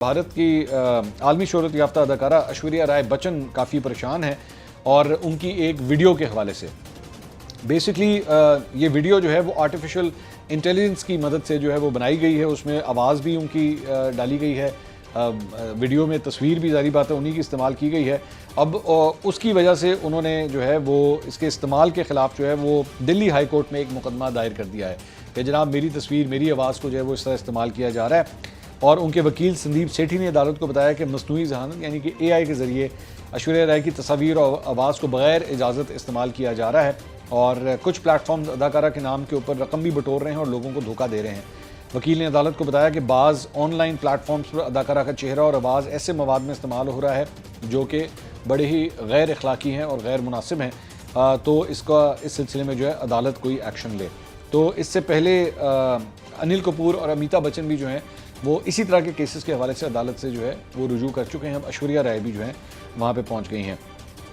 भारत की आलमी शोहरत याफ्ता अदाकारा ऐश्वर्या राय बच्चन काफ़ी परेशान है और उनकी एक वीडियो के हवाले से बेसिकली ये वीडियो जो है वो आर्टिफिशियल इंटेलिजेंस की मदद से जो है वो बनाई गई है। उसमें आवाज़ भी उनकी डाली गई है, वीडियो में तस्वीर भी ज़ाहिर बात है उन्हीं की इस्तेमाल की गई है। अब उसकी वजह से उन्होंने जो है वो इसके इस्तेमाल के ख़िलाफ़ जो है वो दिल्ली हाई कोर्ट में एक मुकदमा दायर कर दिया है कि जनाब मेरी तस्वीर मेरी आवाज़ को जो है वो इस तरह इस्तेमाल किया जा रहा है। और उनके वकील संदीप सेठी ने अदालत को बताया कि मसनूई ज़हानत यानी कि AI के ज़रिए ऐश्वर्या राय की तस्वीर और आवाज़ को बग़ैर इजाज़त इस्तेमाल किया जा रहा है और कुछ प्लेटफॉर्म अदाकारा के नाम के ऊपर रकम भी बटोर रहे हैं और लोगों को धोखा दे रहे हैं। वकील ने अदालत को बताया कि बाज़ ऑनलाइन प्लेटफॉर्म्स पर अदाकारा का चेहरा और आवाज़ ऐसे मवाद में इस्तेमाल हो रहा है जो कि बड़े ही गैर अखलाकी हैं और गैर मुनासिब हैं, तो इसका इस सिलसिले में जो है अदालत कोई एक्शन ले। तो इससे पहले अनिल कपूर और अमिताभ बच्चन भी जो हैं वो इसी तरह के केसेस के हवाले से अदालत से जो है वो रुजू कर चुके हैं। अब ऐश्वर्या राय भी जो है वहाँ पे पहुँच गई हैं।